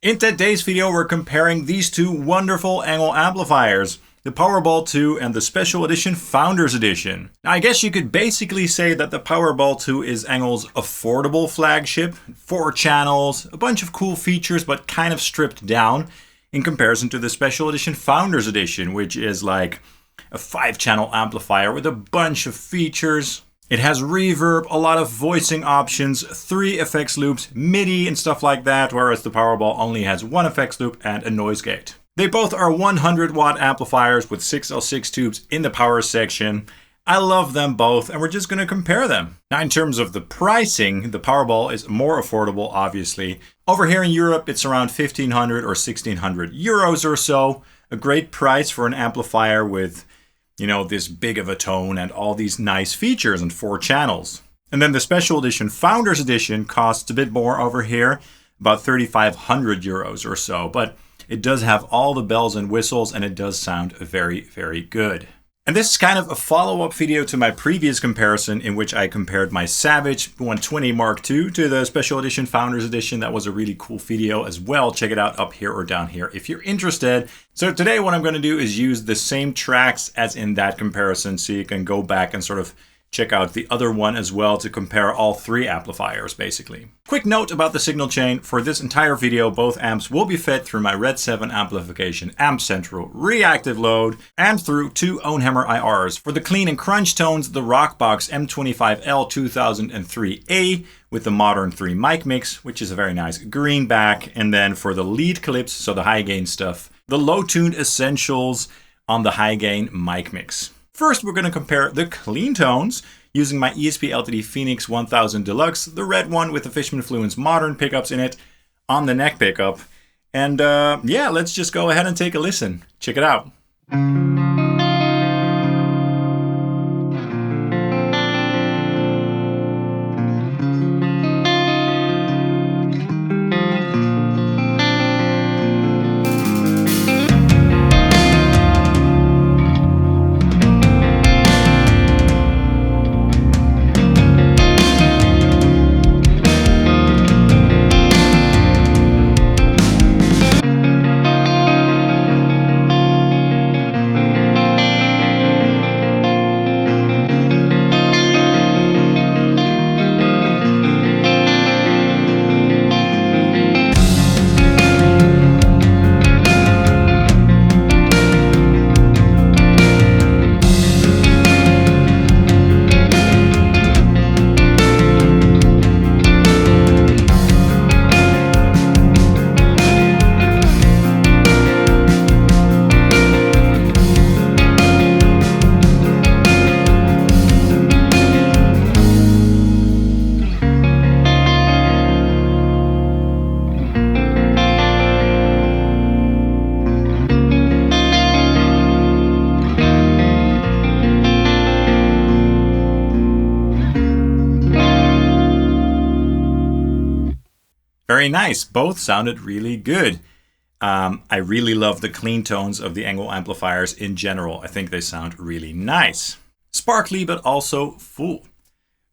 In today's video, we're comparing these two wonderful ENGL amplifiers, the Powerball 2 and the Special Edition Founders Edition. Now, I guess you could basically say that the Powerball 2 is ENGL's affordable flagship. 4 channels, a bunch of cool features, but kind of stripped down in comparison to the Special Edition Founders Edition, which is like a 5-channel amplifier with a bunch of features. It has reverb, a lot of voicing options, 3 effects loops, MIDI and stuff like that, whereas the Powerball only has 1 effects loop and a noise gate. They both are 100 watt amplifiers with 6L6 tubes in the power section. I love them both and we're just going to compare them. Now in terms of the pricing, the Powerball is more affordable obviously. Over here in Europe it's around 1500 or 1600 euros or so. A great price for an amplifier with, you know, this big of a tone and all these nice features and 4 channels. And then the Special Edition Founders Edition costs a bit more over here, about 3,500 euros or so, but it does have all the bells and whistles and it does sound very, very good. And this is kind of a follow-up video to my previous comparison in which I compared my Savage 120 Mark II to the Special Edition Founders Edition. That was a really cool video as well. Check it out up here or down here if you're interested. So today what I'm going to do is use the same tracks as in that comparison so you can go back and sort of check out the other one as well to compare all 3 amplifiers basically. Quick note about the signal chain. For this entire video, both amps will be fed through my RedSeven Amplification Amp Central reactive load and through 2 OwnHammer IRs. For the clean and crunch tones, the Rockbox M25L 2003A with the modern 3 mic mix, which is a very nice green back. And then for the lead clips, so the high gain stuff, the low tuned essentials on the high gain mic mix. First, we're going to compare the clean tones using my ESP LTD Phoenix 1000 Deluxe, the red one with the Fishman Fluence modern pickups in it on the neck pickup. And yeah, let's just go ahead and take a listen. Check it out. Very nice. Both sounded really good. I really love the clean tones of the ENGL amplifiers in general. I think they sound really nice. Sparkly, but also full.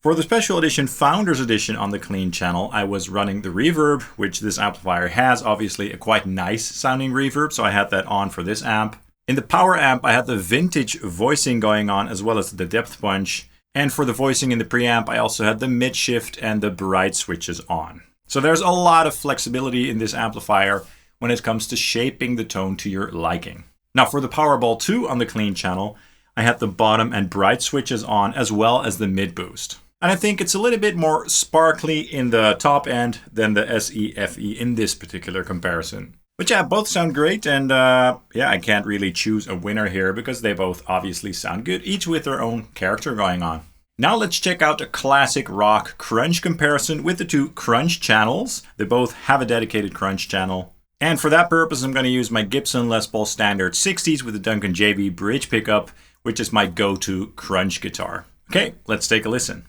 For the Special Edition Founders Edition on the clean channel, I was running the reverb, which this amplifier has, obviously a quite nice sounding reverb, so I had that on for this amp. In the power amp, I had the vintage voicing going on as well as the depth punch. And for the voicing in the preamp, I also had the mid shift and the bright switches on. So there's a lot of flexibility in this amplifier when it comes to shaping the tone to your liking. Now for the Powerball 2 on the clean channel, I had the bottom and bright switches on as well as the mid boost. And I think it's a little bit more sparkly in the top end than the SEFE in this particular comparison. But yeah, both sound great and yeah, I can't really choose a winner here because they both obviously sound good, each with their own character going on. Now let's check out a classic rock crunch comparison with the 2 crunch channels. They both have a dedicated crunch channel. And for that purpose, I'm going to use my Gibson Les Paul Standard 60s with the Duncan JB bridge pickup, which is my go-to crunch guitar. Okay, let's take a listen.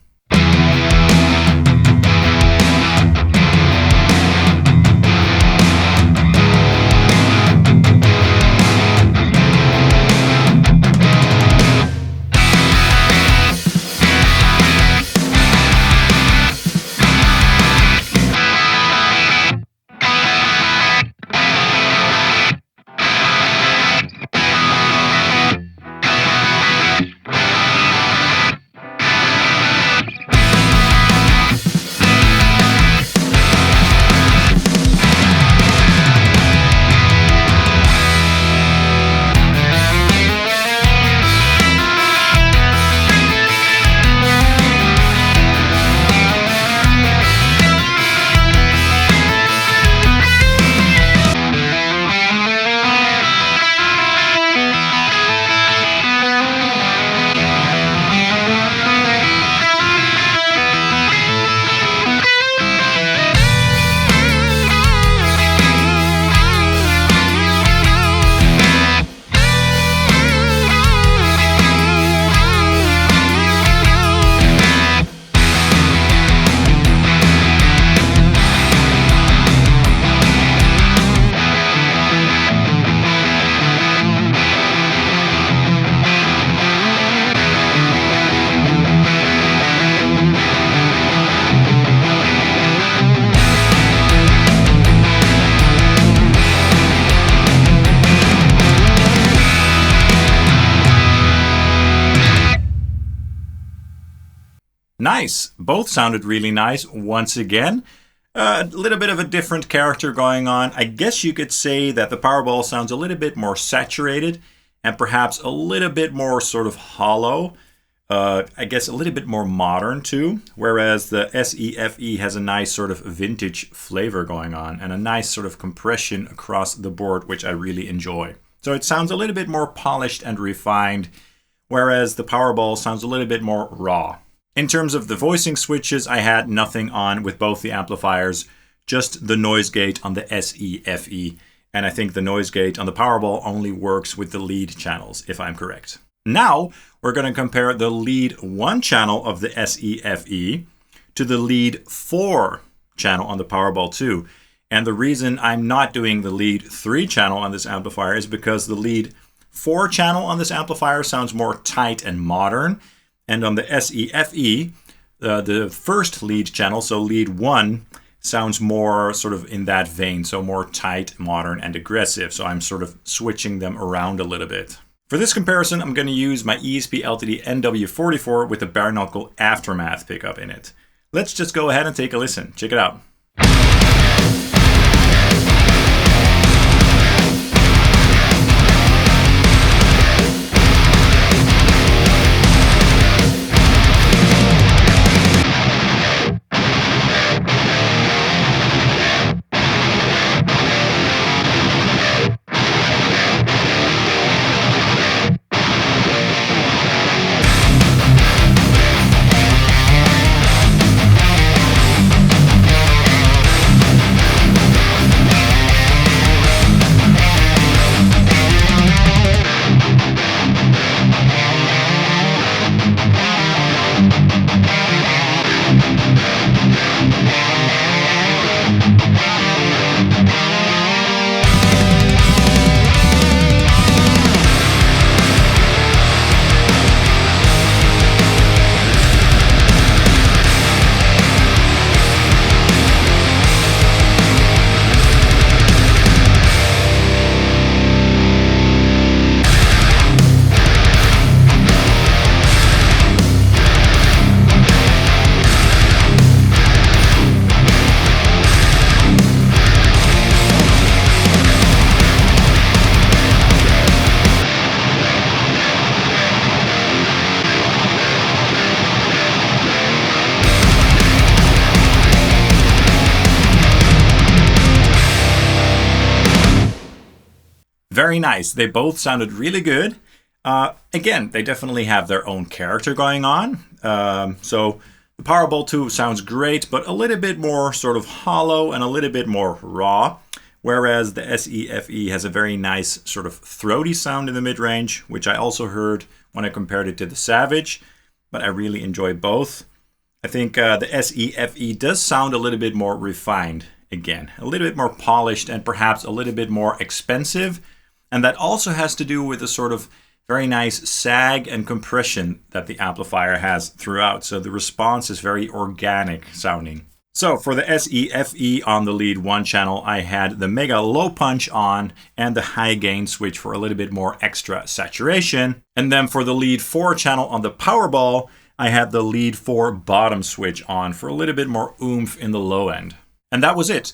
Nice. Both sounded really nice once again. A little bit of a different character going on. I guess you could say that the Powerball sounds a little bit more saturated and perhaps a little bit more sort of hollow. I guess a little bit more modern too, whereas the SEFE has a nice sort of vintage flavor going on and a nice sort of compression across the board, which I really enjoy. So it sounds a little bit more polished and refined, whereas the Powerball sounds a little bit more raw. In terms of the voicing switches, I had nothing on with both the amplifiers, just the noise gate on the SEFE. And I think the noise gate on the Powerball only works with the lead channels, if I'm correct. Now, we're going to compare the lead 1 channel of the SEFE to the lead 4 channel on the Powerball 2. And the reason I'm not doing the lead 3 channel on this amplifier is because the lead 4 channel on this amplifier sounds more tight and modern. And on the SEFE, the first lead channel, so lead 1, sounds more sort of in that vein, so more tight, modern, and aggressive. So I'm sort of switching them around a little bit. For this comparison, I'm going to use my ESP LTD NW44 with the bare knuckle aftermath pickup in it. Let's just go ahead and take a listen. Check it out. Very nice. They both sounded really good. Again, they definitely have their own character going on. So the Powerball 2 sounds great, but a little bit more sort of hollow and a little bit more raw. Whereas the SEFE has a very nice sort of throaty sound in the mid-range, which I also heard when I compared it to the Savage. But I really enjoy both. I think the SEFE does sound a little bit more refined again. A little bit more polished and perhaps a little bit more expensive. And that also has to do with the sort of very nice sag and compression that the amplifier has throughout. So the response is very organic sounding. So for the SEFE on the lead 1 channel, I had the mega low punch on and the high gain switch for a little bit more extra saturation. And then for the lead 4 channel on the Powerball, I had the lead 4 bottom switch on for a little bit more oomph in the low end. And that was it.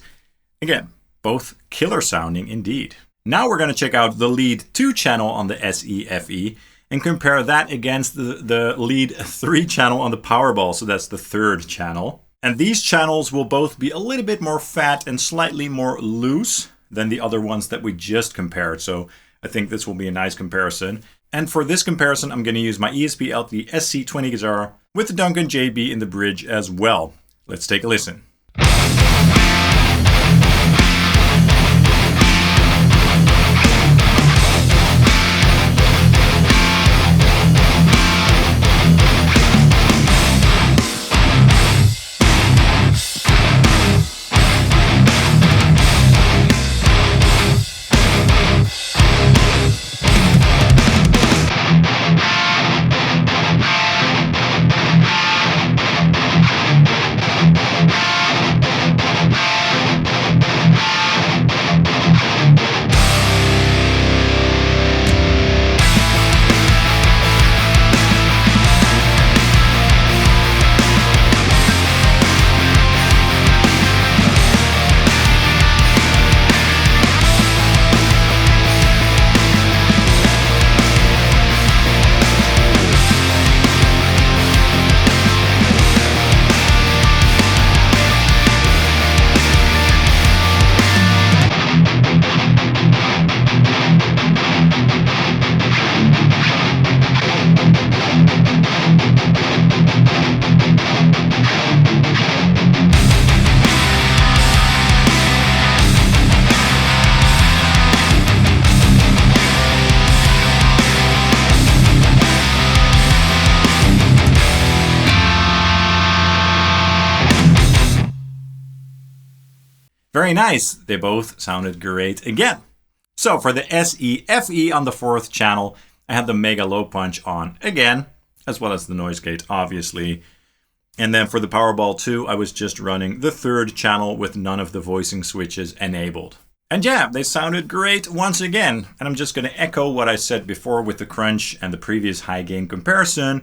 Again, both killer sounding indeed. Now we're going to check out the lead 2 channel on the SEFE and compare that against the lead 3 channel on the Powerball. So that's the 3rd channel. And these channels will both be a little bit more fat and slightly more loose than the other ones that we just compared. So I think this will be a nice comparison. And for this comparison, I'm going to use my ESP LTD SC20 guitar with the Duncan JB in the bridge as well. Let's take a listen. very nice. They both sounded great again. So for the SE-FE on the 4th channel, I had the mega low punch on again, as well as the noise gate, obviously. And then for the Powerball 2, I was just running the 3rd channel with none of the voicing switches enabled. And yeah, they sounded great once again. And I'm just going to echo what I said before with the crunch and the previous high gain comparison,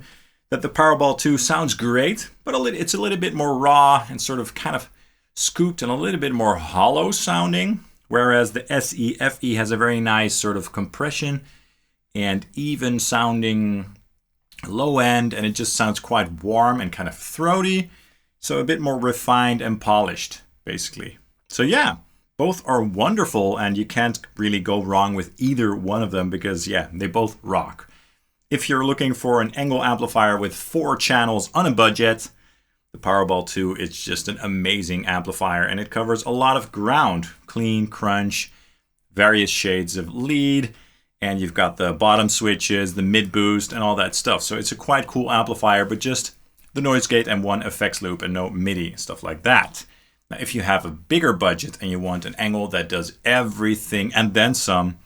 that the Powerball 2 sounds great, but it's a little bit more raw and sort of kind of scooped and a little bit more hollow sounding. Whereas the SE-FE has a very nice sort of compression and even sounding low end, and it just sounds quite warm and kind of throaty. So a bit more refined and polished, basically. So yeah, both are wonderful, and you can't really go wrong with either one of them because yeah, they both rock. If you're looking for an ENGL amplifier with 4 channels on a budget, the Powerball 2 is just an amazing amplifier, and it covers a lot of ground. Clean, crunch, various shades of lead, and you've got the bottom switches, the mid boost, and all that stuff. So it's a quite cool amplifier, but just the noise gate and 1 effects loop and no MIDI, stuff like that. Now, if you have a bigger budget and you want an ENGL that does everything and then some,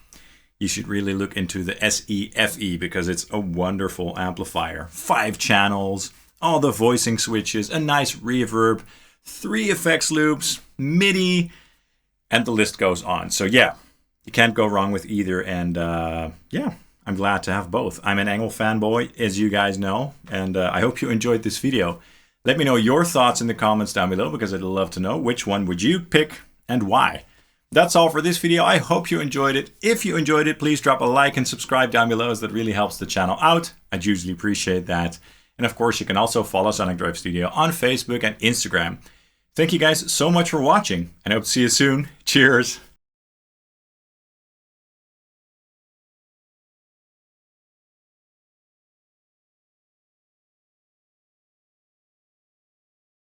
you should really look into the SE-FE because it's a wonderful amplifier. 5 channels, all the voicing switches, a nice reverb, 3 effects loops, MIDI, and the list goes on. So yeah, you can't go wrong with either. And yeah, I'm glad to have both. I'm an ENGL fanboy, as you guys know, and I hope you enjoyed this video. Let me know your thoughts in the comments down below because I'd love to know which one would you pick and why. That's all for this video. I hope you enjoyed it. If you enjoyed it, please drop a like and subscribe down below, as that really helps the channel out. I'd usually appreciate that. And of course, you can also follow Sonic Drive Studio on Facebook and Instagram. Thank you guys so much for watching, and I hope to see you soon. Cheers!